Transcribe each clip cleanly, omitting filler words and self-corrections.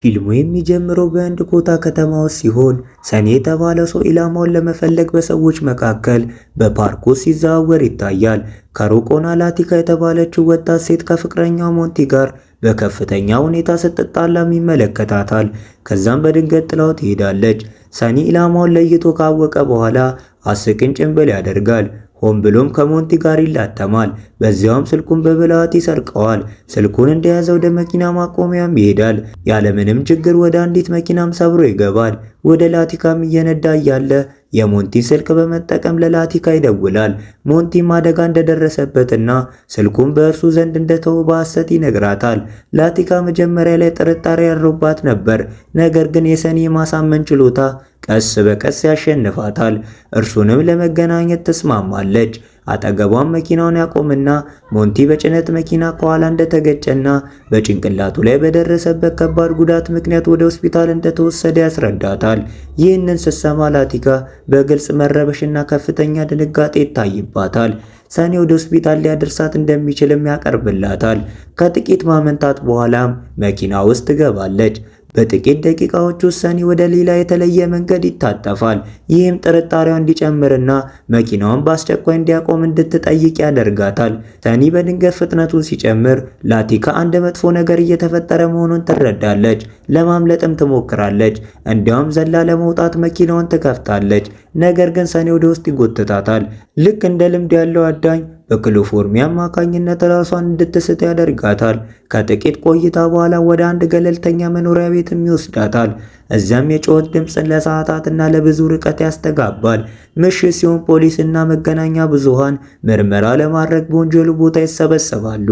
ፊልሙ የሚጀምረው በህንድ ኮታ ከተማ ውስጥ ሲሆን ሰኒ የተባለ ሰው ኢላማውን ለመፈለግ በሰዎች መካከል በፓርክ ውስጥ ሲዘዋወር ይታያል። ከሩቅ ሆና ላቲካ የተባለችው ወጣት ሴት ከፍቅረኛው ሞንቲ ጋር በከፍተኛ ሁኔታ ስትጣላም ይመለከታታል። ከዛም በድንገት ጥላው ትሄዳለች። ሰኒ ኢላማውን ለይቶ ካወቀ በኋላ አስቂኝ ጭንብል ያደርጋል። ሆን ብሎም ከሞንቲ ጋር ይላተማል። በዚያውም ስልኩን በብልሃት ይሰርቀዋል። ስልኩን እንደያዘ ወደ መኪና ማቆሚያም ይሄዳል። ያለምንም ችግር ወደ አንዲት መኪናም ሰብሮ ይገባል። ወደ ላቲካም እየነዳ እያለ የሞንቲን ስልክ በመጠቀም ለላቲካ ይደውላል። ሞንቲም አደጋ እንደደረሰበትና ስልኩን በእርሱ ዘንድ እንደተወ በሐሰት ይነግራታል። ላቲካ መጀመሪያ ላይ ጥርጣሬ ያድሮባት ነበር። ነገር ግን የሰኒ የማሳመን ችሎታ ቀስ በቀስ ያሸንፋታል። እርሱንም ለመገናኘት ትስማማለች። አጠገቧም መኪናውን ያቆምና ሞንቲ በጭነት መኪና ከኋላ እንደተገጨና በጭንቅላቱ ላይ በደረሰበት ከባድ ጉዳት ምክንያት ወደ ሆስፒታል እንደተወሰደ ያስረዳታል። ይህንን ስትሰማ ላቲካ በግልጽ መረበሽና ከፍተኛ ድንጋጤ ይታይባታል። ሰኒ ወደ ሆስፒታል ሊያደርሳት እንደሚችልም ያቀርብላታል። ከጥቂት ማመንታት በኋላም መኪና ውስጥ ትገባለች። በጥቂት ደቂቃዎች ውስጥ ሰኒ ወደ ሌላ የተለየ መንገድ ይታጠፋል። ይህም ጥርጣሬዋ እንዲጨምርና መኪናውን በአስቸኳይ እንዲያቆም እንድትጠይቅ ያደርጋታል። ሰኒ በድንገት ፍጥነቱን ሲጨምር ላቲካ አንድ መጥፎ ነገር እየተፈጠረ መሆኑን ትረዳለች። ለማምለጥም ትሞክራለች። እንዲያውም ዘላ ለመውጣት መኪናውን ትከፍታለች። ነገር ግን ሰኒ ወደ ውስጥ ይጎትታታል። ልክ እንደ ልምድ ያለው አዳኝ በክሎፎርም አማካኝነት ራሷን እንድትስት ያደርጋታል። ከጥቂት ቆይታ በኋላ ወደ አንድ ገለልተኛ መኖሪያ ቤትም ይወስዳታል። እዚያም የጩኸት ድምፅን ለሰዓታትና ለብዙ ርቀት ያስተጋባል። ምሽት ሲሆን ፖሊስና መገናኛ ብዙሃን ምርመራ ለማድረግ በወንጀሉ ቦታ ይሰበሰባሉ።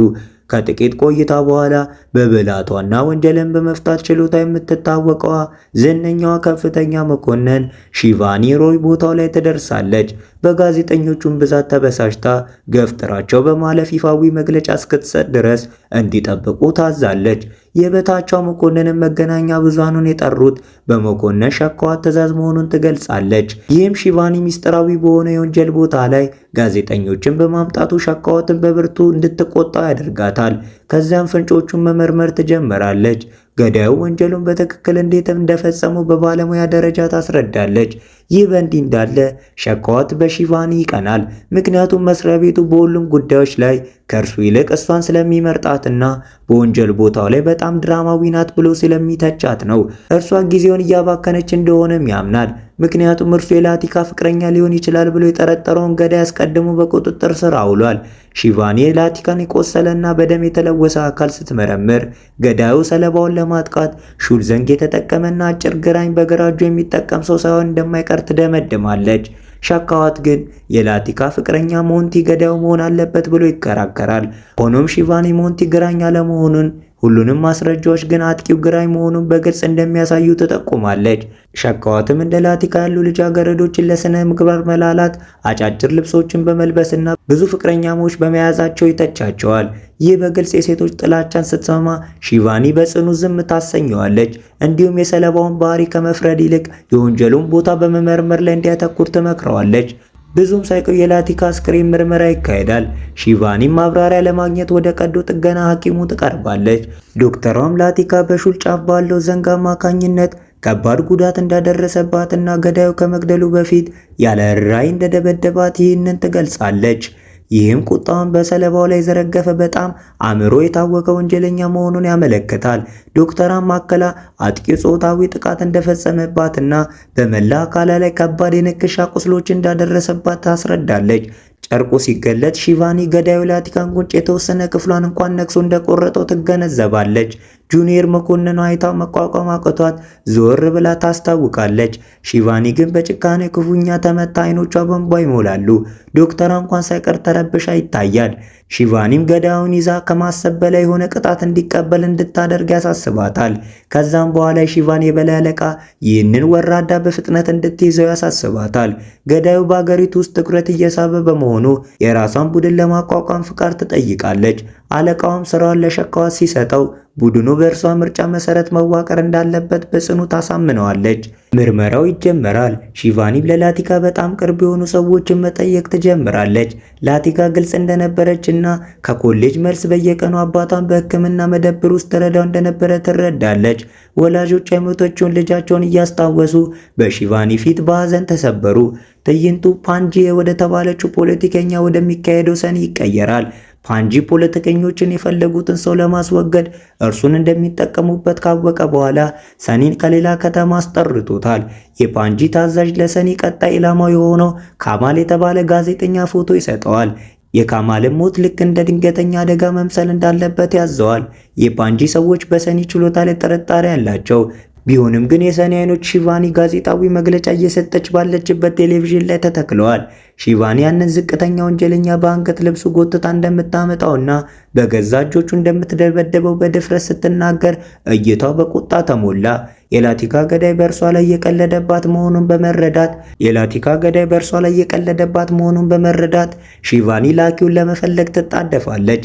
ከጥቂት ቆይታ በኋላ በብልሃቷና ወንጀልን በመፍታት ችሎታ የምትታወቀዋ ዝነኛዋ ከፍተኛ መኮንን ሺቫኒ ሮይ ቦታው ላይ ትደርሳለች። በጋዜጠኞቹም ብዛት ተበሳጭታ ገፍትራቸው በማለፍ ይፋዊ መግለጫ እስክትሰጥ ድረስ እንዲጠብቁ ታዛለች። የበታቿ መኮንንን መገናኛ ብዙሃኑን የጠሩት በመኮንን ሸካዋት ትዕዛዝ መሆኑን ትገልጻለች። ይህም ሺቫኒ ሚስጥራዊ በሆነ የወንጀል ቦታ ላይ ጋዜጠኞችን በማምጣቱ ሸካዋትን በብርቱ እንድትቆጣ ያደርጋታል። ከዚያም ፍንጮቹን መመርመር ትጀምራለች። ገዳዩ ወንጀሉን በትክክል እንዴት እንደፈጸመው በባለሙያ ደረጃ ታስረዳለች። ይህ በእንዲህ እንዳለ ሸካዋት በሺቫኒ ይቀናል። ምክንያቱም መስሪያ ቤቱ በሁሉም ጉዳዮች ላይ ከእርሱ ይልቅ እሷን ስለሚመርጣትና በወንጀል ቦታው ላይ በጣም ድራማዊ ናት ብሎ ስለሚተቻት ነው። እርሷ ጊዜውን እያባከነች እንደሆነም ያምናል። ምክንያቱም እርሱ የላቲካ ፍቅረኛ ሊሆን ይችላል ብሎ የጠረጠረውን ገዳይ አስቀድሞ በቁጥጥር ስር አውሏል። ሺቫኒ የላቲካን የቆሰለና በደም የተለወሰ አካል ስትመረምር ገዳዩ ሰለባውን ለማጥቃት ሹል ዘንግ የተጠቀመና አጭር ግራኝ በግራ እጁ የሚጠቀም ሰው ሳይሆን እንደማይቀር ትደመድማለች። ሸካዋት ግን የላቲካ ፍቅረኛ ሞንቲ ገዳዩ መሆን አለበት ብሎ ይከራከራል። ሆኖም ሺቫኒ ሞንቲ ግራኝ አለመሆኑን ሁሉንም ማስረጃዎች ግን አጥቂው ግራኝ መሆኑን በግልጽ እንደሚያሳዩ ትጠቁማለች። ሸካዋትም እንደ ላቲካ ያሉ ልጃገረዶችን ለስነ ምግባር መላላት፣ አጫጭር ልብሶችን በመልበስና ብዙ ፍቅረኛሞች በመያዛቸው ይተቻቸዋል። ይህ በግልጽ የሴቶች ጥላቻን ስትሰማ ሺቫኒ በጽኑ ዝም ታሰኘዋለች። እንዲሁም የሰለባውን ባህሪ ከመፍረድ ይልቅ የወንጀሉን ቦታ በመመርመር ላይ እንዲያተኩር ትመክረዋለች። ብዙም ሳይቆይ የላቲካ አስክሬን ምርመራ ይካሄዳል። ሺቫኒም ማብራሪያ ለማግኘት ወደ ቀዶ ጥገና ሐኪሙ ትቀርባለች። ዶክተሯም ላቲካ በሹል ጫፍ ባለው ዘንግ አማካኝነት ከባድ ጉዳት እንዳደረሰባትና ገዳዩ ከመግደሉ በፊት ያለ ርኅራኄ እንደደበደባት ይህንን ትገልጻለች። ይህም ቁጣውን በሰለባው ላይ ዘረገፈ በጣም አእምሮ የታወቀ ወንጀለኛ መሆኑን ያመለክታል። ዶክተሯም አክላ አጥቂው ጾታዊ ጥቃት እንደፈጸመባትና በመላ አካላ ላይ ከባድ የንክሻ ቁስሎች እንዳደረሰባት ታስረዳለች። ጨርቁ ሲገለጥ ሺቫኒ ገዳዩ ላቲካን ጉንጭ የተወሰነ ክፍሏን እንኳን ነክሶ እንደቆረጠው ትገነዘባለች። ጁኒየር መኮንኗ አይታው መቋቋም አቅቷት ዞር ብላ ታስታውቃለች። ሺቫኒ ግን በጭካኔ ክፉኛ ተመታ፣ አይኖቿ በእንባ ይሞላሉ። ዶክተሯ እንኳን ሳይቀር ተረብሻ ይታያል። ሺቫኒም ገዳዩን ይዛ ከማሰብ በላይ የሆነ ቅጣት እንዲቀበል እንድታደርግ ያሳስባታል። ከዛም በኋላ የሺቫኒ የበላይ አለቃ ይህንን ወራዳ በፍጥነት እንድትይዘው ያሳስባታል። ገዳዩ በአገሪቱ ውስጥ ትኩረት እየሳበ በመሆኑ የራሷን ቡድን ለማቋቋም ፍቃድ ትጠይቃለች። አለቃውም ስራውን ለሸካዋት ሲሰጠው ቡድኑ በእርሷ ምርጫ መሰረት መዋቀር እንዳለበት በጽኑ ታሳምነዋለች። ምርመራው ይጀመራል። ሺቫኒም ለላቲካ በጣም ቅርብ የሆኑ ሰዎችን መጠየቅ ትጀምራለች። ላቲካ ግልጽ እንደነበረችና ከኮሌጅ መልስ በየቀኑ አባቷን በሕክምና መደብር ውስጥ ትረዳው እንደነበረ ትረዳለች። ወላጆቿ የሞተችውን ልጃቸውን እያስታወሱ በሺቫኒ ፊት በሐዘን ተሰበሩ። ትዕይንቱ ፓንጂ ወደ ተባለችው ፖለቲከኛ ወደሚካሄደው ሰኒ ይቀየራል። ፓንጂ ፖለቲከኞችን የፈለጉትን ሰው ለማስወገድ እርሱን እንደሚጠቀሙበት ካወቀ በኋላ ሰኒን ከሌላ ከተማ አስጠርቶታል። የፓንጂ ታዛዥ ለሰኒ ቀጣይ ኢላማው የሆነው ካማል የተባለ ጋዜጠኛ ፎቶ ይሰጠዋል። የካማልን ሞት ልክ እንደ ድንገተኛ አደጋ መምሰል እንዳለበት ያዘዋል። የፓንጂ ሰዎች በሰኒ ችሎታ ላይ ጥርጣሬ አላቸው። ቢሆንም ግን የሰኒ አይኖች ሺቫኒ ጋዜጣዊ መግለጫ እየሰጠች ባለችበት ቴሌቪዥን ላይ ተተክለዋል። ሺቫኒ ያንን ዝቅተኛ ወንጀለኛ በአንገት ልብሱ ጎትታ እንደምታመጣውና በገዛ እጆቹ እንደምትደበደበው በድፍረት ስትናገር እይታው በቁጣ ተሞላ። የላቲካ ገዳይ በእርሷ ላይ የቀለደባት መሆኑን በመረዳት ሺቫኒ ላኪውን ለመፈለግ ትጣደፋለች።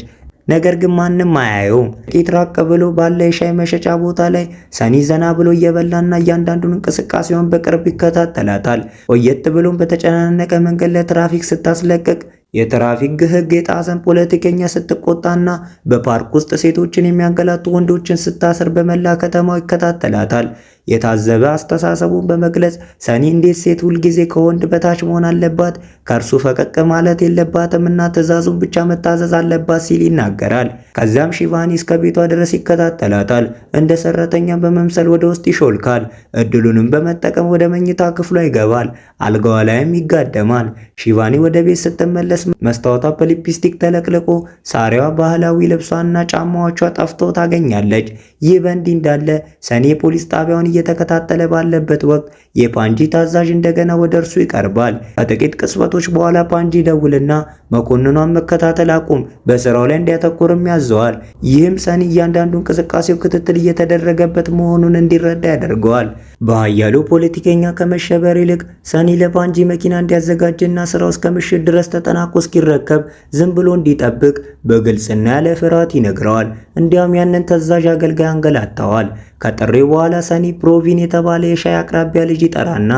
ነገር ግን ማንም አያየውም። ጥቂት ራቅ ብሎ ባለ የሻይ መሸጫ ቦታ ላይ ሰኒ ዘና ብሎ እየበላና እያንዳንዱን እንቅስቃሴውን በቅርብ ይከታተላታል። ቆየት ብሎም በተጨናነቀ መንገድ ላይ ትራፊክ ስታስለቅቅ የትራፊክ ሕግ የጣሰን ፖለቲከኛ ስትቆጣና በፓርክ ውስጥ ሴቶችን የሚያንገላቱ ወንዶችን ስታስር በመላ ከተማው ይከታተላታል። የታዘበ አስተሳሰቡን በመግለጽ ሰኒ እንዴት ሴት ሁልጊዜ ከወንድ በታች መሆን አለባት፣ ከእርሱ ፈቀቅ ማለት የለባትም እና ትዕዛዙን ብቻ መታዘዝ አለባት ሲል ይናገራል። ከዚያም ሺቫኒ እስከ ቤቷ ድረስ ይከታተላታል። እንደ ሰራተኛ በመምሰል ወደ ውስጥ ይሾልካል። እድሉንም በመጠቀም ወደ መኝታ ክፍሏ ይገባል። አልጋዋ ላይም ይጋደማል። ሺቫኒ ወደ ቤት ስትመለስ መስታወቷ በሊፕስቲክ ተለቅልቆ ሳሪዋ ባህላዊ ልብሷና ጫማዎቿ ጠፍተው ታገኛለች። ይህ በእንዲህ እንዳለ ሰኒ የፖሊስ ጣቢያውን እየተከታተለ ባለበት ወቅት የፓንጂ ታዛዥ እንደገና ወደ እርሱ ይቀርባል። ከጥቂት ቅጽበቶች በኋላ ፓንጂ ደውልና መኮንኗን መከታተል አቁም፣ በስራው ላይ እንዲያተኩርም ያዘዋል። ይህም ሰኒ እያንዳንዱ እንቅስቃሴው ክትትል እየተደረገበት መሆኑን እንዲረዳ ያደርገዋል። በኃያሉ ፖለቲከኛ ከመሸበር ይልቅ ሰኒ ለፓንጂ መኪና እንዲያዘጋጅና ስራው እስከ ምሽት ድረስ ተጠናቆ እስኪረከብ ዝም ብሎ እንዲጠብቅ በግልጽና ያለ ፍርሃት ይነግረዋል። እንዲያውም ያንን ታዛዥ አገልጋይ አንገላታዋል። ከጥሪው በኋላ ሰኒ ፕሮቪን የተባለ የሻይ አቅራቢያ ልጅ ይጠራና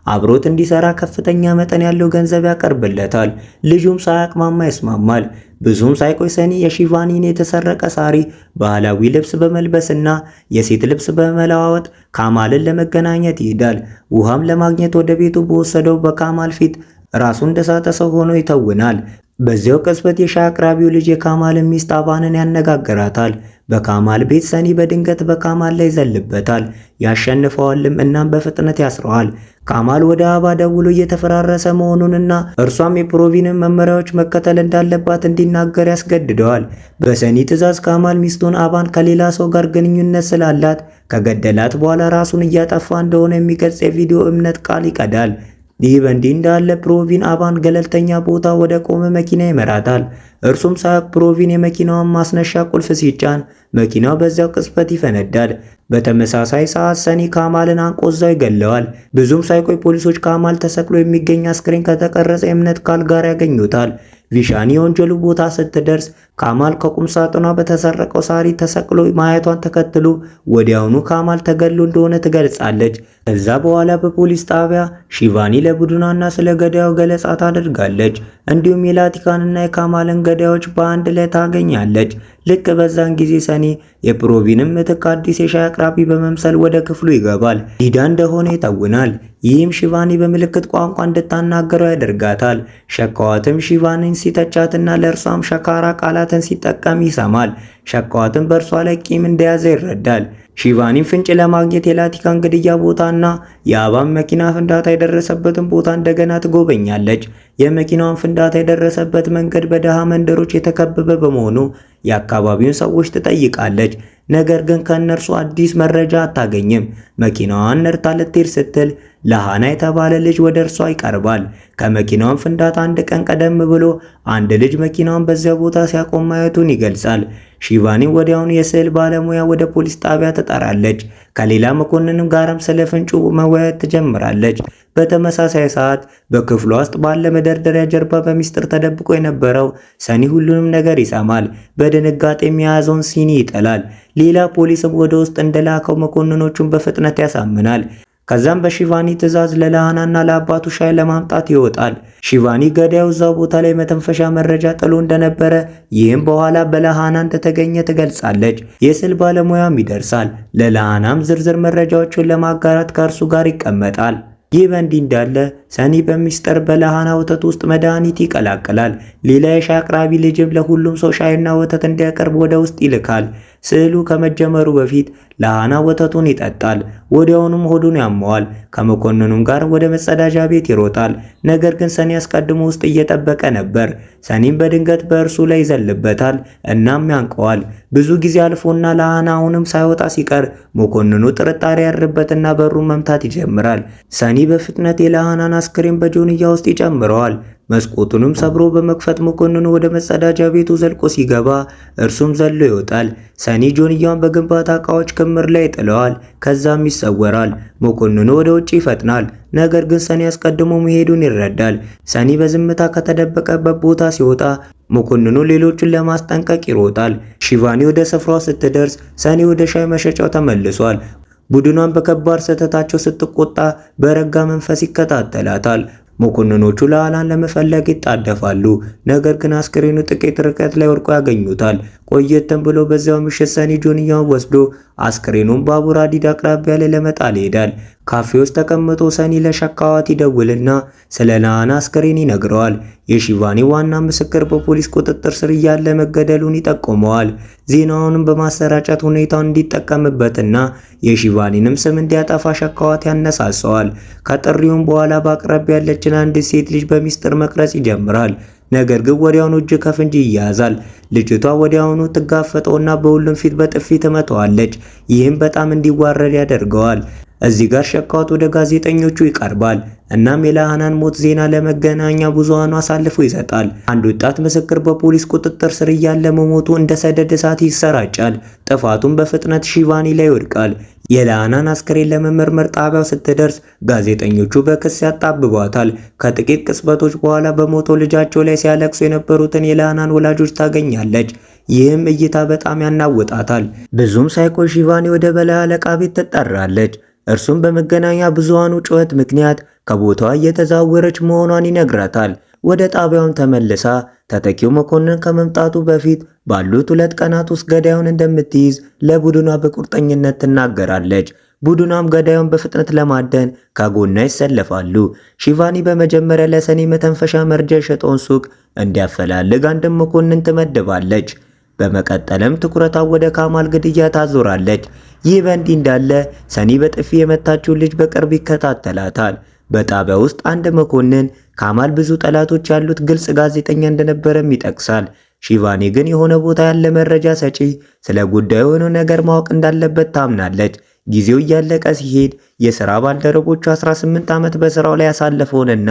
አብሮት እንዲሰራ ከፍተኛ መጠን ያለው ገንዘብ ያቀርብለታል። ልጁም ሳያቅማማ ይስማማል። ብዙም ሳይቆይ ሰኒ የሺቫኒን የተሰረቀ ሳሪ ባህላዊ ልብስ በመልበስና የሴት ልብስ በመለዋወጥ ካማልን ለመገናኘት ይሄዳል። ውሃም ለማግኘት ወደ ቤቱ በወሰደው በካማል ፊት ራሱ እንደሳተ ሰው ሆኖ ይተውናል። በዚያው ቅጽበት የሻይ አቅራቢው ልጅ የካማልን ሚስት አባንን ያነጋግራታል። በካማል ቤት ሰኒ በድንገት በካማል ላይ ይዘልበታል፣ ያሸንፈዋልም። እናም በፍጥነት ያስረዋል። ካማል ወደ አባ ደውሎ እየተፈራረሰ መሆኑንና እርሷም የፕሮቪንን መመሪያዎች መከተል እንዳለባት እንዲናገር ያስገድደዋል። በሰኒ ትዕዛዝ ካማል ሚስቱን አባን ከሌላ ሰው ጋር ግንኙነት ስላላት ከገደላት በኋላ ራሱን እያጠፋ እንደሆነ የሚገልጽ የቪዲዮ እምነት ቃል ይቀዳል። ይህ በእንዲህ እንዳለ ፕሮቪን አባን ገለልተኛ ቦታ ወደ ቆመ መኪና ይመራታል። እርሱም ሳያውቅ ፕሮቪን የመኪናውን ማስነሻ ቁልፍ ሲጫን መኪናው በዚያው ቅጽበት ይፈነዳል። በተመሳሳይ ሰዓት ሰኒ ካማልን አንቆዛው ይገለዋል። ብዙም ሳይቆይ ፖሊሶች ካማል ተሰቅሎ የሚገኝ አስክሬን ከተቀረጸ የእምነት ቃል ጋር ያገኙታል። ቪሻኒ የወንጀሉ ቦታ ስትደርስ ካማል ከቁም ሳጥኗ በተሰረቀው ሳሪ ተሰቅሎ ማየቷን ተከትሎ ወዲያውኑ ካማል ተገሎ እንደሆነ ትገልጻለች። ከዛ በኋላ በፖሊስ ጣቢያ ሺቫኒ ለቡድኗና ስለ ገዳዩ ገለጻ ታደርጋለች። እንዲሁም የላቲካንና የካማልን ገዳዮች በአንድ ላይ ታገኛለች። ልክ በዛን ጊዜ ሰኒ የፕሮቪንም ምትክ አዲስ የሻይ አቅራቢ በመምሰል ወደ ክፍሉ ይገባል። ዲዳ እንደሆነ ይተውናል። ይህም ሺቫኒ በምልክት ቋንቋ እንድታናገረው ያደርጋታል። ሸካዋትም ሺቫኒን ሲተቻትና ለእርሷም ሸካራ ቃላትን ሲጠቀም ይሰማል። ሸካዋትም በእርሷ ላይ ቂም እንደያዘ ይረዳል። ሺቫኒን ፍንጭ ለማግኘት የላቲካን ግድያ ቦታና የአባን መኪና ፍንዳታ የደረሰበትን ቦታ እንደገና ትጎበኛለች። የመኪናውን ፍንዳታ የደረሰበት መንገድ በደሃ መንደሮች የተከበበ በመሆኑ የአካባቢውን ሰዎች ትጠይቃለች። ነገር ግን ከእነርሱ አዲስ መረጃ አታገኝም። መኪናዋን ነርታ ልትሄድ ስትል ለሃና የተባለ ልጅ ወደ እርሷ ይቀርባል። ከመኪናውን ፍንዳታ አንድ ቀን ቀደም ብሎ አንድ ልጅ መኪናውን በዚያ ቦታ ሲያቆም ማየቱን ይገልጻል። ሺቫኒ ወዲያውኑ የስዕል ባለሙያ ወደ ፖሊስ ጣቢያ ትጠራለች። ከሌላ መኮንንም ጋርም ስለ ፍንጩ መወያየት ትጀምራለች። በተመሳሳይ ሰዓት በክፍሏ ውስጥ ባለ መደርደሪያ ጀርባ በሚስጥር ተደብቆ የነበረው ሰኒ ሁሉንም ነገር ይሰማል። በድንጋጤ የያዘውን ሲኒ ይጥላል። ሌላ ፖሊስም ወደ ውስጥ እንደላከው መኮንኖቹን በፍጥነት ያሳምናል። ከዛም በሺቫኒ ትዕዛዝ ለላሃናና ለአባቱ ሻይ ለማምጣት ይወጣል። ሺቫኒ ገዳዩ እዛው ቦታ ላይ መተንፈሻ መረጃ ጥሎ እንደነበረ ይህም በኋላ በላሃና እንደተገኘ ትገልጻለች። የስዕል ባለሙያም ይደርሳል። ለላሃናም ዝርዝር መረጃዎችን ለማጋራት ከእርሱ ጋር ይቀመጣል። ይህ በእንዲህ እንዳለ ሰኒ በሚስጥር በላሃና ወተት ውስጥ መድኃኒት ይቀላቅላል። ሌላ የሻይ አቅራቢ ልጅም ለሁሉም ሰው ሻይና ወተት እንዲያቀርብ ወደ ውስጥ ይልካል። ስዕሉ ከመጀመሩ በፊት ላሃና ወተቱን ይጠጣል። ወዲያውኑም ሆዱን ያመዋል። ከመኮንኑም ጋር ወደ መጸዳጃ ቤት ይሮጣል። ነገር ግን ሰኒ አስቀድሞ ውስጥ እየጠበቀ ነበር። ሰኒም በድንገት በእርሱ ላይ ይዘልበታል እናም ያንቀዋል። ብዙ ጊዜ አልፎና ላሃና አሁንም ሳይወጣ ሲቀር መኮንኑ ጥርጣሬ ያድርበትና በሩን መምታት ይጀምራል። ሰኒ በፍጥነት የላሃናን አስክሬን በጆንያ ውስጥ ይጨምረዋል። መስኮቱንም ሰብሮ በመክፈት መኮንኑ ወደ መጸዳጃ ቤቱ ዘልቆ ሲገባ እርሱም ዘሎ ይወጣል። ሰኒ ጆንያውን በግንባታ ዕቃዎች ክምር ላይ ጥለዋል። ከዛም ይሰወራል። መኮንኑ ወደ ውጭ ይፈጥናል። ነገር ግን ሰኒ አስቀድሞ መሄዱን ይረዳል። ሰኒ በዝምታ ከተደበቀበት ቦታ ሲወጣ መኮንኑ ሌሎቹን ለማስጠንቀቅ ይሮጣል። ሺቫኒ ወደ ስፍራው ስትደርስ ሰኒ ወደ ሻይ መሸጫው ተመልሷል። ቡድኗን በከባድ ስህተታቸው ስትቆጣ በረጋ መንፈስ ይከታተላታል። መኮንኖቹ ላሃናን ለመፈለግ ይጣደፋሉ። ነገር ግን አስክሬኑ ጥቂት ርቀት ላይ ወድቆ ያገኙታል። ቆየትም ብሎ በዚያው ምሽት ሰኒ ጆንያውን ወስዶ አስክሬኑን ባቡር ሐዲድ አቅራቢያ ላይ ለመጣል ይሄዳል። ካፌ ውስጥ ተቀምጦ ሰኒ ለሸካዋት ይደውልና ስለ ላሃና አስክሬን ይነግረዋል። የሺቫኒ ዋና ምስክር በፖሊስ ቁጥጥር ስር እያለ መገደሉን ይጠቁመዋል። ዜናውንም በማሰራጨት ሁኔታውን እንዲጠቀምበትና የሺቫኒንም ስም እንዲያጠፋ ሸካዋት ያነሳሰዋል። ከጥሪውም በኋላ በአቅራቢያ ያለችን አንዲት ሴት ልጅ በሚስጥር መቅረጽ ይጀምራል። ነገር ግን ወዲያውኑ እጅ ከፍንጅ ይያዛል። ልጅቷ ወዲያውኑ ትጋፈጠውና በሁሉም ፊት በጥፊ ትመታዋለች። ይህም በጣም እንዲዋረድ ያደርገዋል። እዚህ ጋር ሸካዋት ወደ ጋዜጠኞቹ ይቀርባል። እናም የላሃናን ሞት ዜና ለመገናኛ ብዙሃኑ አሳልፎ ይሰጣል። አንድ ወጣት ምስክር በፖሊስ ቁጥጥር ስር እያለ መሞቱ እንደ ሰደድ እሳት ይሰራጫል። ጥፋቱም በፍጥነት ሺቫኒ ላይ ይወድቃል። የላሃናን አስክሬን ለመመርመር ጣቢያው ስትደርስ ጋዜጠኞቹ በክስ ያጣብቧታል። ከጥቂት ቅጽበቶች በኋላ በሞተው ልጃቸው ላይ ሲያለቅሱ የነበሩትን የላሃናን ወላጆች ታገኛለች። ይህም እይታ በጣም ያናውጣታል። ብዙም ሳይቆይ ሺቫኒ ወደ በላይ አለቃ ቤት ትጠራለች። እርሱም በመገናኛ ብዙሃኑ ጩኸት ምክንያት ከቦታዋ እየተዛወረች መሆኗን ይነግራታል። ወደ ጣቢያውን ተመልሳ ተተኪው መኮንን ከመምጣቱ በፊት ባሉት 2 ቀናት ውስጥ ገዳዩን እንደምትይዝ ለቡድኗ በቁርጠኝነት ትናገራለች። ቡድኗም ገዳዩን በፍጥነት ለማደን ከጎኗ ይሰለፋሉ። ሺቫኒ በመጀመሪያ ለሰኒ መተንፈሻ መርጃ የሸጠውን ሱቅ እንዲያፈላልግ አንድ መኮንን ትመድባለች። በመቀጠልም ትኩረቷን ወደ ካማል ግድያ ታዞራለች። ይህ በእንዲህ እንዳለ ሰኒ በጥፊ የመታችውን ልጅ በቅርብ ይከታተላታል። በጣቢያ ውስጥ አንድ መኮንን ካማል ብዙ ጠላቶች ያሉት ግልጽ ጋዜጠኛ እንደነበረም ይጠቅሳል። ሺቫኒ ግን የሆነ ቦታ ያለ መረጃ ሰጪ ስለ ጉዳዩ የሆነ ነገር ማወቅ እንዳለበት ታምናለች። ጊዜው እያለቀ ሲሄድ የሥራ ባልደረቦቹ 18 ዓመት በሥራው ላይ ያሳለፈውንና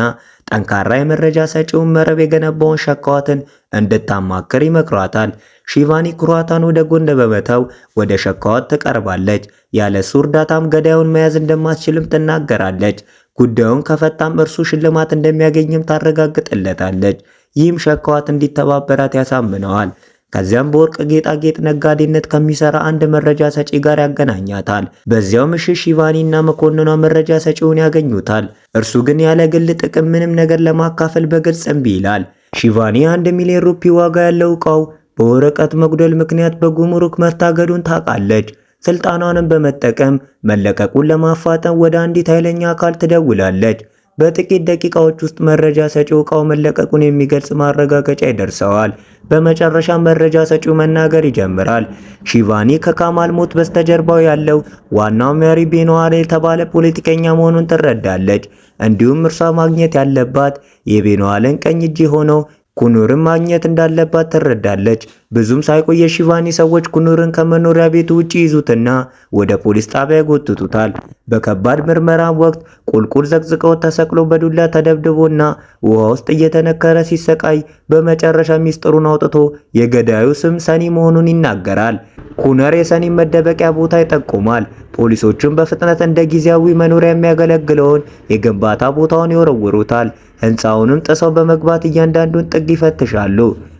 ጠንካራ የመረጃ ሰጪውን መረብ የገነባውን ሸካዋትን እንድታማክር ይመክሯታል። ሺቫኒ ኩራቷን ወደ ጎን በመተው ወደ ሸካዋት ትቀርባለች። ያለሱ እርዳታም ገዳዩን መያዝ እንደማትችልም ትናገራለች። ጉዳዩን ከፈታም እርሱ ሽልማት እንደሚያገኝም ታረጋግጥለታለች። ይህም ሸካዋት እንዲተባበራት ያሳምነዋል። ከዚያም በወርቅ ጌጣጌጥ ነጋዴነት ከሚሰራ አንድ መረጃ ሰጪ ጋር ያገናኛታል። በዚያው ምሽት ሺቫኒ እና መኮንኗ መረጃ ሰጪውን ያገኙታል። እርሱ ግን ያለ ግል ጥቅም ምንም ነገር ለማካፈል በግልጽ እምቢ ይላል። ሺቫኒ 1 ሚሊዮን ሩፒ ዋጋ ያለው ዕቃው በወረቀት መጉደል ምክንያት በጉምሩክ መታገዱን ታውቃለች። ስልጣኗንም በመጠቀም መለቀቁን ለማፋጠን ወደ አንዲት ኃይለኛ አካል ትደውላለች። በጥቂት ደቂቃዎች ውስጥ መረጃ ሰጪው ዕቃው መለቀቁን የሚገልጽ ማረጋገጫ ይደርሰዋል። በመጨረሻ መረጃ ሰጪው መናገር ይጀምራል። ሺቫኒ ከካማል ሞት በስተጀርባው ያለው ዋናው መሪ ቤኖዋል የተባለ ፖለቲከኛ መሆኑን ትረዳለች። እንዲሁም እርሷ ማግኘት ያለባት የቤኖዋልን ቀኝ እጅ ሆነው ኩኑርን ማግኘት እንዳለባት ትረዳለች። ብዙም ሳይቆይ የሺቫኒ ሰዎች ኩኑርን ከመኖሪያ ቤቱ ውጪ ይዙትና ወደ ፖሊስ ጣቢያ ይጎትቱታል። በከባድ ምርመራ ወቅት ቁልቁል ዘቅዝቀው ተሰቅሎ በዱላ ተደብድቦና ውሃ ውስጥ እየተነከረ ሲሰቃይ በመጨረሻ ሚስጥሩን አውጥቶ የገዳዩ ስም ሰኒ መሆኑን ይናገራል። ኩነር የሰኒ መደበቂያ ቦታ ይጠቁማል። ፖሊሶቹም በፍጥነት እንደ ጊዜያዊ መኖሪያ የሚያገለግለውን የግንባታ ቦታውን ይወረውሩታል። ህንፃውንም ጥሰው በመግባት እያንዳንዱን ጥግ ይፈትሻሉ።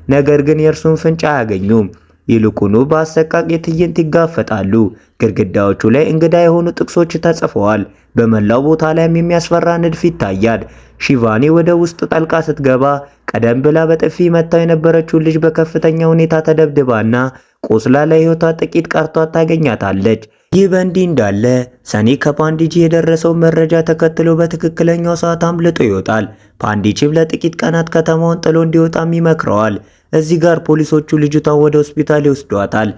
ነገር ግን የእርሱን ፍንጭ አያገኙም። ይልቁኑ በአሰቃቂ ትዕይንት ይጋፈጣሉ። ግድግዳዎቹ ላይ እንግዳ የሆኑ ጥቅሶች ተጽፈዋል። በመላው ቦታ ላይም የሚያስፈራ ንድፍ ይታያል። ሺቫኒ ወደ ውስጥ ጠልቃ ስትገባ ቀደም ብላ በጥፊ መታው የነበረችውን ልጅ በከፍተኛ ሁኔታ ተደብድባና ቆስላ ለሕይወቷ ጥቂት ቀርቷት ታገኛታለች። ይህ በእንዲህ እንዳለ ሰኒ ከፓንዲጂ የደረሰው መረጃ ተከትሎ በትክክለኛው ሰዓት አምልጦ ይወጣል። ፓንዲጂም ለጥቂት ቀናት ከተማውን ጥሎ እንዲወጣም ይመክረዋል። እዚህ ጋር ፖሊሶቹ ልጅቷን ወደ ሆስፒታል ይወስዷታል።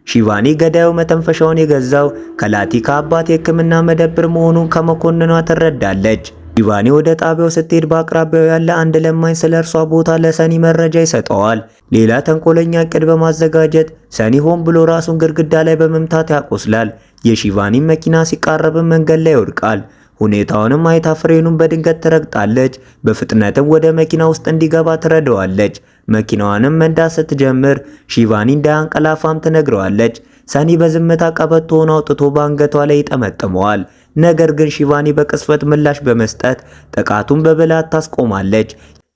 ሺቫኒ ገዳዩ መተንፈሻውን የገዛው ከላቲካ አባት የሕክምና መደብር መሆኑን ከመኮንኗ ትረዳለች። ሺቫኒ ወደ ጣቢያው ስትሄድ በአቅራቢያው ያለ አንድ ለማኝ ስለ እርሷ ቦታ ለሰኒ መረጃ ይሰጠዋል። ሌላ ተንኮለኛ እቅድ በማዘጋጀት ሰኒ ሆን ብሎ ራሱን ግድግዳ ላይ በመምታት ያቆስላል። የሺቫኒ መኪና ሲቃረብም መንገድ ላይ ይወድቃል። ሁኔታውንም አይታ ፍሬኑን በድንገት ትረግጣለች። በፍጥነትም ወደ መኪና ውስጥ እንዲገባ ትረዳዋለች። መኪናዋንም መንዳት ስትጀምር ሺቫኒ እንዳያንቀላፋም ትነግረዋለች። ሰኒ በዝምታ ቀበቶውን አውጥቶ በአንገቷ ላይ ይጠመጥመዋል። ነገር ግን ሺቫኒ በቅስፈት ምላሽ በመስጠት ጥቃቱን በብልሃት ታስቆማለች።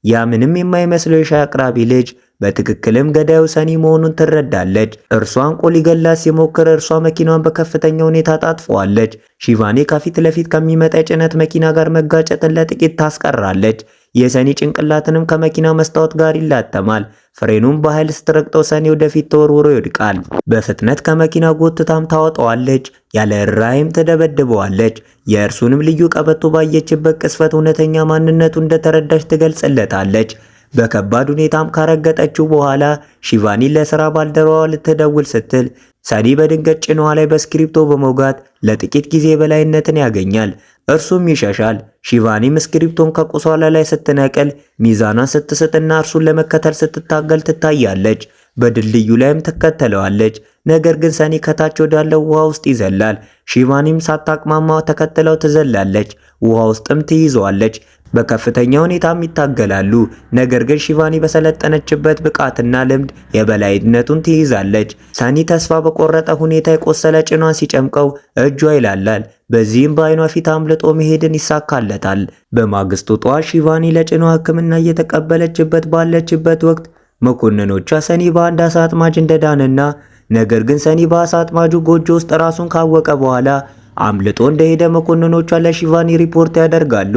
ያ ምንም የማይመስለው የሻይ አቅራቢ ልጅ በትክክልም ገዳዩ ሰኒ መሆኑን ትረዳለች። እርሷን ሊገላት ሲሞክር እርሷ መኪናዋን በከፍተኛ ሁኔታ ታጥፈዋለች። ሺቫኒ ከፊት ለፊት ከሚመጣ የጭነት መኪና ጋር መጋጨትን ለጥቂት ታስቀራለች። የሰኒ ጭንቅላትንም ከመኪና መስታወት ጋር ይላተማል። ፍሬኑን በኃይል ስትረግጠው ሰኒ ወደፊት ተወርውሮ ይወድቃል። በፍጥነት ከመኪና ጎትታም ታወጣዋለች። ያለ ራይም ትደበድበዋለች። የእርሱንም ልዩ ቀበቶ ባየችበት ቅስፈት እውነተኛ ማንነቱ እንደተረዳች ትገልጽለታለች። በከባድ ሁኔታም ካረገጠችው በኋላ ሺቫኒ ለሥራ ባልደረባዋ ልትደውል ስትል ሰኒ በድንገት ጭኗ ላይ በስክሪፕቶ በመውጋት ለጥቂት ጊዜ በላይነትን ያገኛል። እርሱም ይሸሻል። ሺቫኒም ስክሪፕቶን ከቁሷላ ላይ ስትነቅል ሚዛኗን ስትስትና እርሱን ለመከተል ስትታገል ትታያለች። በድልድዩ ላይም ትከተለዋለች። ነገር ግን ሰኒ ከታች ወዳለው ውሃ ውስጥ ይዘላል። ሺቫኒም ሳታቅማማ ተከትለው ትዘላለች። ውሃ ውስጥም ትይዘዋለች። በከፍተኛ ሁኔታም ይታገላሉ። ነገር ግን ሺቫኒ በሰለጠነችበት ብቃትና ልምድ የበላይነቱን ትይዛለች። ሰኒ ተስፋ በቆረጠ ሁኔታ የቆሰለ ጭኗን ሲጨምቀው እጇ ይላላል። በዚህም በአይኗ ፊት አምልጦ መሄድን ይሳካለታል። በማግስቱ ጠዋት ሺቫኒ ለጭኗ ሕክምና እየተቀበለችበት ባለችበት ወቅት መኮንኖቿ ሰኒ በአንድ አሳ አጥማጅ እንደዳነና ነገር ግን ሰኒ በአሳ አጥማጁ ጎጆ ውስጥ ራሱን ካወቀ በኋላ አምልጦ እንደሄደ መኮንኖቿ ለሺቫኒ ሪፖርት ያደርጋሉ።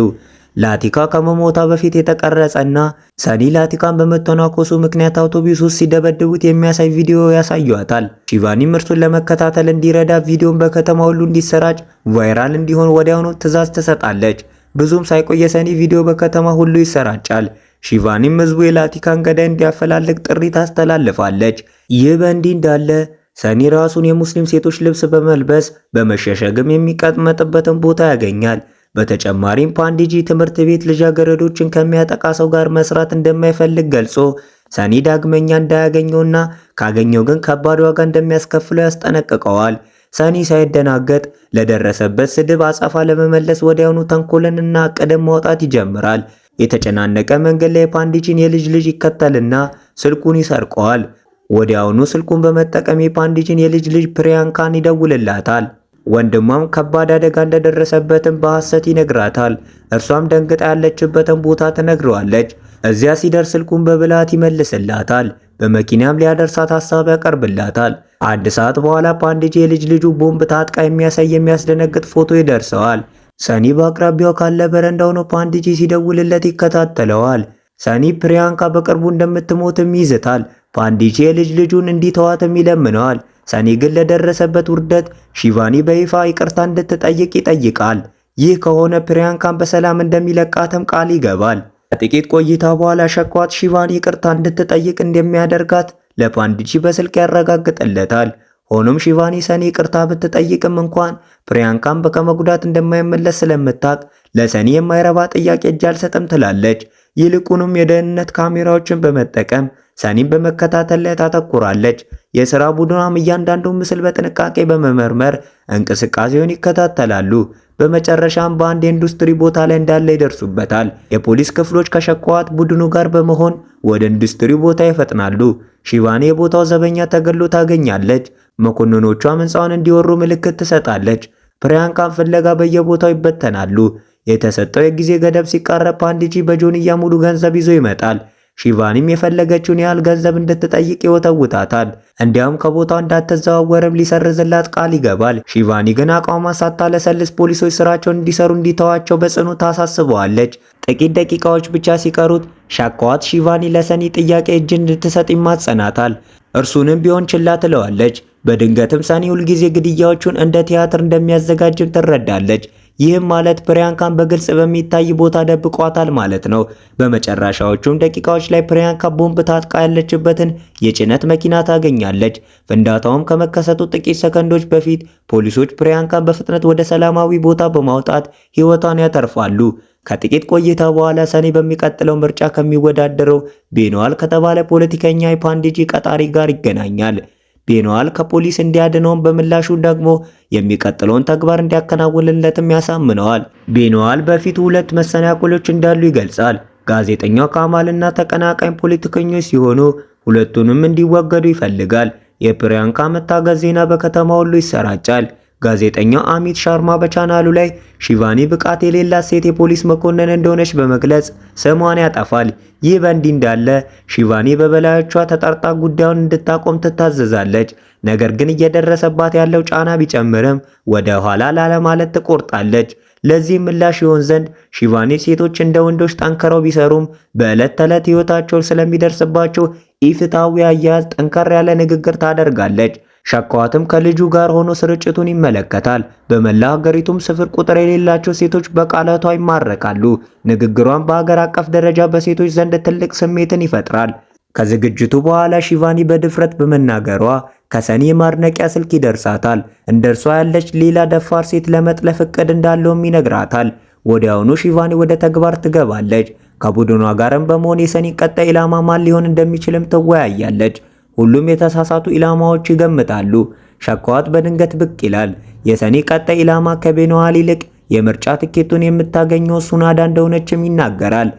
ላቲካ ከመሞታ በፊት የተቀረጸና ሰኒ ላቲካን በመተናኮሱ ምክንያት አውቶቡስ ውስጥ ሲደበድቡት የሚያሳይ ቪዲዮ ያሳዩታል። ሺቫኒም እርሱን ለመከታተል እንዲረዳ ቪዲዮን በከተማ ሁሉ እንዲሰራጭ ቫይራል እንዲሆን ወዲያውኑ ትዕዛዝ ትሰጣለች። ብዙም ሳይቆይ የሰኒ ቪዲዮ በከተማ ሁሉ ይሰራጫል። ሺቫኒም ህዝቡ የላቲካን ገዳይ እንዲያፈላልግ ጥሪ ታስተላልፋለች። ይህ በእንዲህ እንዳለ ሰኒ ራሱን የሙስሊም ሴቶች ልብስ በመልበስ በመሸሸግም የሚቀመጥበትን ቦታ ያገኛል። በተጨማሪም ፓንዲጂ ትምህርት ቤት ልጃገረዶችን ከሚያጠቃ ሰው ጋር መስራት እንደማይፈልግ ገልጾ ሰኒ ዳግመኛ እንዳያገኘውና ካገኘው ግን ከባድ ዋጋ እንደሚያስከፍለው ያስጠነቅቀዋል። ሰኒ ሳይደናገጥ ለደረሰበት ስድብ አጸፋ ለመመለስ ወዲያውኑ ተንኮልንና ዕቅድን ማውጣት ይጀምራል። የተጨናነቀ መንገድ ላይ ፓንዲጂን የልጅ ልጅ ይከተልና ስልኩን ይሰርቀዋል። ወዲያውኑ ስልኩን በመጠቀም የፓንዲጂን የልጅ ልጅ ፕሪያንካን ይደውልላታል። ወንድሟም ከባድ አደጋ እንደደረሰበትም በሐሰት ይነግራታል። እርሷም ደንግጣ ያለችበትን ቦታ ትነግረዋለች። እዚያ ሲደርስ ስልኩን በብልሃት ይመልስላታል። በመኪናም ሊያደርሳት ሐሳብ ያቀርብላታል። አንድ ሰዓት በኋላ ፓንዲጂ የልጅ ልጁ ቦምብ ታጥቃ የሚያሳይ የሚያስደነግጥ ፎቶ ይደርሰዋል። ሰኒ በአቅራቢያው ካለ በረንዳ ሆኖ ፓንዲጂ ሲደውልለት ይከታተለዋል። ሰኒ ፕሪያንካ በቅርቡ እንደምትሞትም ይዝታል። ፓንዲጂ የልጅ ልጁን እንዲተዋትም ይለምነዋል። ሰኒ ግን ለደረሰበት ውርደት ሺቫኒ በይፋ ይቅርታ እንድትጠይቅ ይጠይቃል። ይህ ከሆነ ፕሪያንካን በሰላም እንደሚለቃትም ቃል ይገባል። ከጥቂት ቆይታ በኋላ ሸኳት ሺቫኒ ይቅርታ እንድትጠይቅ እንደሚያደርጋት ለፓንዲጂ በስልክ ያረጋግጥለታል። ሆኖም ሺቫኒ ሰኒ ይቅርታ ብትጠይቅም እንኳን ፕሪያንካን ከመጉዳት እንደማይመለስ ስለምታውቅ ለሰኒ የማይረባ ጥያቄ እጅ አልሰጥም ትላለች። ይልቁንም የደህንነት ካሜራዎችን በመጠቀም ሰኒን በመከታተል ላይ ታተኩራለች። የሥራ ቡድኗም እያንዳንዱን ምስል በጥንቃቄ በመመርመር እንቅስቃሴውን ይከታተላሉ። በመጨረሻም በአንድ የኢንዱስትሪ ቦታ ላይ እንዳለ ይደርሱበታል። የፖሊስ ክፍሎች ከሸኳት ቡድኑ ጋር በመሆን ወደ ኢንዱስትሪ ቦታ ይፈጥናሉ። ሺቫኒ የቦታው ዘበኛ ተገሎ ታገኛለች። መኮንኖቿ ሕንፃውን እንዲወሩ ምልክት ትሰጣለች። ፕሪያንካን ፍለጋ በየቦታው ይበተናሉ። የተሰጠው የጊዜ ገደብ ሲቃረብ ፓንዲጂ በጆንያ ሙሉ ገንዘብ ይዞ ይመጣል። ሺቫኒም የፈለገችውን ያህል ገንዘብ እንድትጠይቅ ይወተውታታል። እንዲያውም ከቦታው እንዳትዘዋወርም ሊሰርዝላት ቃል ይገባል። ሺቫኒ ግን አቋሟን ሳታለሰልስ ፖሊሶች ስራቸውን እንዲተዋቸው በጽኑ ታሳስበዋለች። ጥቂት ደቂቃዎች ብቻ ሲቀሩት ሻካዋት ሺቫኒ ለሰኒ ጥያቄ እጅ እንድትሰጥ ይማጸናታል። እርሱንም ቢሆን ችላ ትለዋለች። በድንገትም ሰኒ ሁልጊዜ ግድያዎቹን እንደ ቲያትር እንደሚያዘጋጅም ትረዳለች። ይህም ማለት ፕሪያንካን በግልጽ በሚታይ ቦታ ደብቋታል ማለት ነው። በመጨረሻዎቹም ደቂቃዎች ላይ ፕሪያንካ ቦምብ ታጥቃ ያለችበትን የጭነት መኪና ታገኛለች። ፍንዳታውም ከመከሰቱ ጥቂት ሰከንዶች በፊት ፖሊሶች ፕሪያንካን በፍጥነት ወደ ሰላማዊ ቦታ በማውጣት ሕይወቷን ያተርፋሉ። ከጥቂት ቆይታ በኋላ ሰኒ በሚቀጥለው ምርጫ ከሚወዳደረው ቤኖዋል ከተባለ ፖለቲከኛ የፓንዲጂ ቀጣሪ ጋር ይገናኛል። ቤኖዋል ከፖሊስ እንዲያድነውን በምላሹ ደግሞ የሚቀጥለውን ተግባር እንዲያከናውንለትም ያሳምነዋል። ቤኖዋል በፊቱ ሁለት መሰናክሎች እንዳሉ ይገልጻል። ጋዜጠኛው ካማልና ተቀናቃኝ ፖለቲከኞች ሲሆኑ ሁለቱንም እንዲወገዱ ይፈልጋል። የፕሪያንካ መታገዝ ዜና በከተማ ሁሉ ይሰራጫል። ጋዜጠኛው አሚት ሻርማ በቻናሉ ላይ ሺቫኒ ብቃት የሌላት ሴት የፖሊስ መኮንን እንደሆነች በመግለጽ ስሟን ያጠፋል። ይህ በእንዲህ እንዳለ ሺቫኒ በበላዮቿ ተጠርጣ ጉዳዩን እንድታቆም ትታዘዛለች። ነገር ግን እየደረሰባት ያለው ጫና ቢጨምርም ወደ ኋላ ላለማለት ትቆርጣለች። ለዚህ ምላሽ ይሆን ዘንድ ሺቫኒ ሴቶች እንደ ወንዶች ጠንክረው ቢሰሩም በዕለት ተዕለት ሕይወታቸው ስለሚደርስባቸው ኢፍትሐዊ አያያዝ ጠንከር ያለ ንግግር ታደርጋለች። ሻካዋትም ከልጁ ጋር ሆኖ ስርጭቱን ይመለከታል። በመላ ሀገሪቱም ስፍር ቁጥር የሌላቸው ሴቶች በቃላቷ ይማረካሉ። ንግግሯን በሀገር አቀፍ ደረጃ በሴቶች ዘንድ ትልቅ ስሜትን ይፈጥራል። ከዝግጅቱ በኋላ ሺቫኒ በድፍረት በመናገሯ ከሰኒ የማድነቂያ ስልክ ይደርሳታል። እንደርሷ ያለች ሌላ ደፋር ሴት ለመጥለፍ እቅድ እንዳለውም ይነግራታል። ወዲያውኑ ሺቫኒ ወደ ተግባር ትገባለች። ከቡድኗ ጋርም በመሆን የሰኒ ቀጣይ ኢላማ ማን ሊሆን እንደሚችልም ትወያያለች። ሁሉም የተሳሳቱ ኢላማዎች ይገምታሉ። ሻካዋት በድንገት ብቅ ይላል። የሰኒ ቀጣይ ኢላማ ከቤኖዋል ይልቅ የምርጫ ትኬቱን የምታገኘው ሱናዳ እንደሆነችም ይናገራል።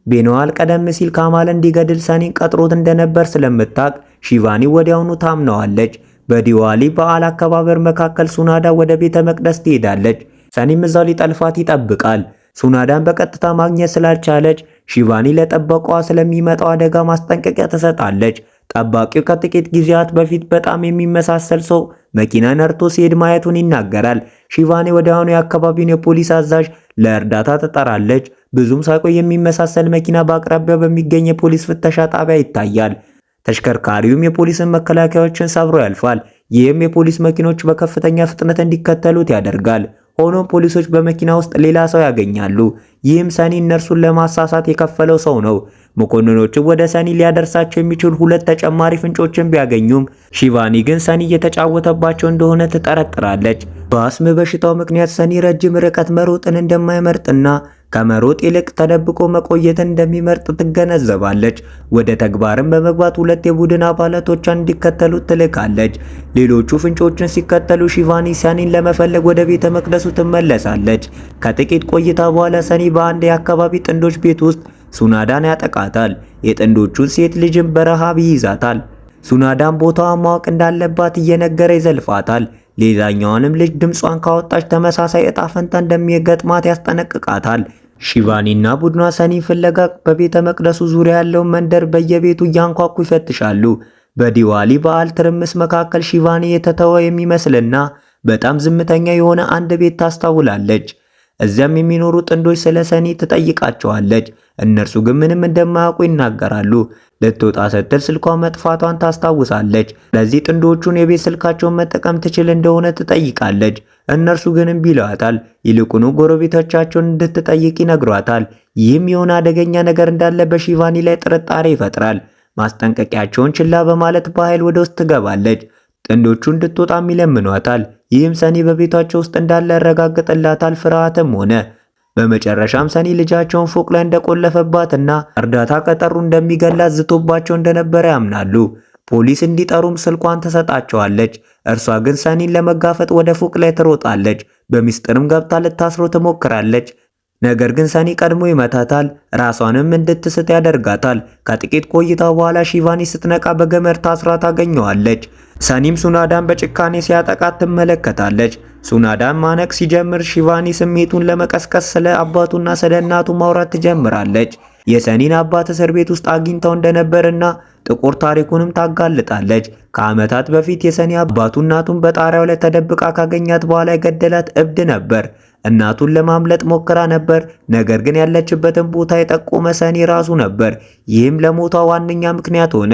ቤኖዋል ቀደም ሲል ካማል እንዲገድል ሰኒን ቀጥሮት እንደነበር ስለምታውቅ ሺቫኒ ወዲያውኑ ታምነዋለች። በዲዋሊ በዓል አከባበር መካከል ሱናዳ ወደ ቤተ መቅደስ ትሄዳለች። ሰኒም እዛው ሊጠልፋት ይጠብቃል። ሱናዳን በቀጥታ ማግኘት ስላልቻለች ሺቫኒ ለጠበቋ ስለሚመጣው አደጋ ማስጠንቀቂያ ትሰጣለች። ጠባቂው ከጥቂት ጊዜያት በፊት በጣም የሚመሳሰል ሰው መኪና ነርቶ ሲሄድ ማየቱን ይናገራል። ሺቫኒ ወዲያውኑ የአካባቢውን የፖሊስ አዛዥ ለእርዳታ ትጠራለች። ብዙም ሳይቆይ የሚመሳሰል መኪና በአቅራቢያው በሚገኝ የፖሊስ ፍተሻ ጣቢያ ይታያል። ተሽከርካሪውም የፖሊስን መከላከያዎችን ሰብሮ ያልፋል። ይህም የፖሊስ መኪኖች በከፍተኛ ፍጥነት እንዲከተሉት ያደርጋል። ሆኖም ፖሊሶች በመኪና ውስጥ ሌላ ሰው ያገኛሉ። ይህም ሰኒ እነርሱን ለማሳሳት የከፈለው ሰው ነው። መኮንኖቹ ወደ ሰኒ ሊያደርሳቸው የሚችሉ ሁለት ተጨማሪ ፍንጮችን ቢያገኙም ሺቫኒ ግን ሰኒ እየተጫወተባቸው እንደሆነ ትጠረጥራለች። በአስም በሽታው ምክንያት ሰኒ ረጅም ርቀት መሮጥን እንደማይመርጥና ከመሮጥ ይልቅ ተደብቆ መቆየትን እንደሚመርጥ ትገነዘባለች። ወደ ተግባርም በመግባት ሁለት የቡድን አባላቶቿን እንዲከተሉ ትልካለች። ሌሎቹ ፍንጮችን ሲከተሉ ሺቫኒ ሰኒን ለመፈለግ ወደ ቤተ መቅደሱ ትመለሳለች። ከጥቂት ቆይታ በኋላ ሰኒ በአንድ የአካባቢ ጥንዶች ቤት ውስጥ ሱናዳን ያጠቃታል። የጥንዶቹን ሴት ልጅም በረሃብ ይይዛታል። ሱናዳን ቦታዋን ማወቅ እንዳለባት እየነገረ ይዘልፋታል። ሌላኛዋንም ልጅ ድምጿን ካወጣች ተመሳሳይ እጣ ፈንታ እንደሚገጥማት ያስጠነቅቃታል። ሺቫኒና ቡድኗ ሰኒ ፍለጋ በቤተ መቅደሱ ዙሪያ ያለውን መንደር በየቤቱ እያንኳኩ ይፈትሻሉ። በዲዋሊ በዓል ትርምስ መካከል ሺቫኒ የተተወ የሚመስልና በጣም ዝምተኛ የሆነ አንድ ቤት ታስተውላለች። እዚያም የሚኖሩ ጥንዶች ስለ ሰኒ ትጠይቃቸዋለች። እነርሱ ግን ምንም እንደማያውቁ ይናገራሉ። ልትወጣ ስትል ስልኳ መጥፋቷን ታስታውሳለች። ለዚህ ጥንዶቹን የቤት ስልካቸውን መጠቀም ትችል እንደሆነ ትጠይቃለች። እነርሱ ግን እምቢ ይሏታል። ይልቁኑ ጎረቤቶቻቸውን እንድትጠይቅ ይነግሯታል። ይህም የሆነ አደገኛ ነገር እንዳለ በሺቫኒ ላይ ጥርጣሬ ይፈጥራል። ማስጠንቀቂያቸውን ችላ በማለት በኃይል ወደ ውስጥ ትገባለች። ጥንዶቹ እንድትወጣም ይለምኗታል። ይህም ሰኒ በቤታቸው ውስጥ እንዳለ ያረጋግጥላታል። ፍርሃትም ሆነ። በመጨረሻም ሰኒ ልጃቸውን ፎቅ ላይ እንደቆለፈባትና እርዳታ ከጠሩ እንደሚገላት ዝቶባቸው እንደነበረ ያምናሉ። ፖሊስ እንዲጠሩም ስልኳን ትሰጣቸዋለች። እርሷ ግን ሰኒን ለመጋፈጥ ወደ ፎቅ ላይ ትሮጣለች። በሚስጥርም ገብታ ልታስሮ ትሞክራለች። ነገር ግን ሰኒ ቀድሞ ይመታታል። ራሷንም እንድትስት ያደርጋታል። ከጥቂት ቆይታ በኋላ ሺቫኒ ስትነቃ በገመድ ታስራ ታገኘዋለች። ሰኒም ሱናዳን በጭካኔ ሲያጠቃት ትመለከታለች። ሱናዳን ማነቅ ሲጀምር ሺቫኒ ስሜቱን ለመቀስቀስ ስለ አባቱና ስለ እናቱ ማውራት ትጀምራለች። የሰኒን አባት እስር ቤት ውስጥ አግኝተው እንደነበርና ጥቁር ታሪኩንም ታጋልጣለች። ከዓመታት በፊት የሰኒ አባቱ እናቱን በጣሪያው ላይ ተደብቃ ካገኛት በኋላ የገደላት እብድ ነበር። እናቱን ለማምለጥ ሞክራ ነበር፣ ነገር ግን ያለችበትን ቦታ የጠቆመ ሰኒ ራሱ ነበር። ይህም ለሞቷ ዋነኛ ምክንያት ሆነ።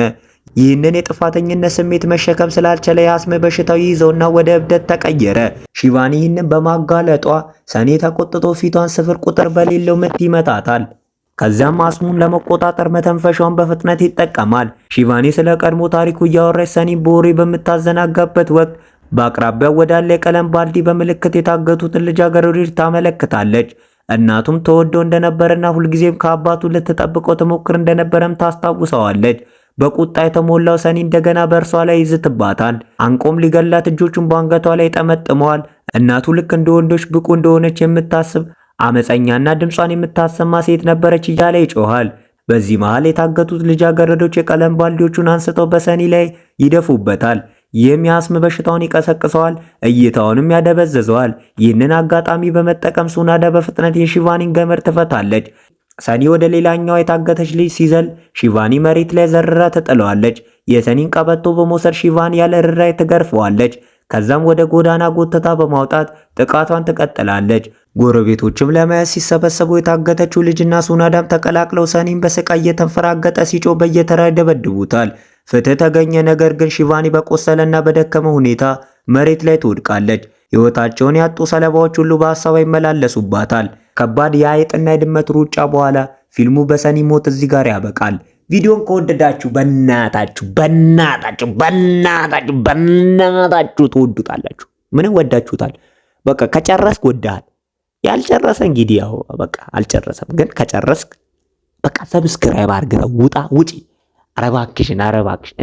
ይህንን የጥፋተኝነት ስሜት መሸከም ስላልቻለ የአስም በሽታው ይዘውና ወደ እብደት ተቀየረ። ሺቫኒ ይህንን በማጋለጧ ሰኒ ተቆጥቶ ፊቷን ስፍር ቁጥር በሌለው ምት ይመታታል። ከዚያም አስሙን ለመቆጣጠር መተንፈሻውን በፍጥነት ይጠቀማል። ሺቫኒ ስለ ቀድሞ ታሪኩ እያወራች ሰኒን በወሬ በምታዘናጋበት ወቅት በአቅራቢያው ወዳለ የቀለም ባልዲ በምልክት የታገቱትን ልጃገረዶች ታመለክታለች። እናቱም ተወደው እንደነበረና ሁልጊዜም ከአባቱ ልትጠብቀው ትሞክር እንደነበረም ታስታውሰዋለች። በቁጣ የተሞላው ሰኒ እንደገና በእርሷ ላይ ይዝትባታል። አንቆም ሊገላት እጆቹን በአንገቷ ላይ ጠመጥመዋል። እናቱ ልክ እንደ ወንዶች ብቁ እንደሆነች የምታስብ አመፀኛና ድምጿን የምታሰማ ሴት ነበረች እያለ ይጮሃል። በዚህ መሃል የታገቱት ልጃገረዶች የቀለም ባልዲዎቹን አንስተው በሰኒ ላይ ይደፉበታል። ይህም የአስም በሽታውን ይቀሰቅሰዋል፣ እይታውንም ያደበዝዘዋል። ይህንን አጋጣሚ በመጠቀም ሱናዳ በፍጥነት የሺቫኒን ገመድ ትፈታለች። ሰኒ ወደ ሌላኛው የታገተች ልጅ ሲዘል ሺቫኒ መሬት ላይ ዘርራ ትጥለዋለች። የሰኒን ቀበቶ በመውሰድ ሺቫኒ ያለ ርኅራኄ ትገርፈዋለች። ከዛም ወደ ጎዳና ጎትታ በማውጣት ጥቃቷን ትቀጥላለች። ጎረቤቶችም ለማየት ሲሰበሰቡ የታገተችው ልጅና ሱናዳም ተቀላቅለው ሰኒን በስቃይ እየተንፈራገጠ ሲጮህ በየተራ ይደበድቡታል። ፍትህ ተገኘ። ነገር ግን ሺቫኒ በቆሰለና በደከመ ሁኔታ መሬት ላይ ትወድቃለች። ሕይወታቸውን ያጡ ሰለባዎች ሁሉ በሐሳቧ ይመላለሱባታል። ከባድ የአይጥና የድመት ሩጫ በኋላ ፊልሙ በሰኒ ሞት እዚህ ጋር ያበቃል። ቪዲዮን ከወደዳችሁ በእናታችሁ ትወዱታላችሁ። ምንም ወዳችሁታል። በቃ ከጨረስክ ወደሃል። ያልጨረሰ እንግዲህ ያው በቃ አልጨረሰም። ግን ከጨረስክ በቃ ሰብስክራይብ አድርገው ውጪ። አረባክሽን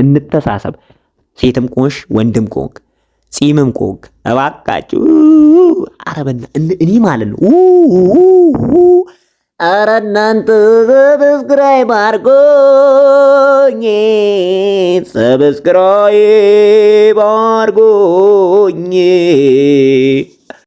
እንተሳሰብ። ሴትም ቆንሽ ወንድም ቆንክ ጺምም ቆንክ እባካችሁ አረበና እኔ ማለት ነው። አረ እናንተ ሰብስክራይብ አድርጎኝ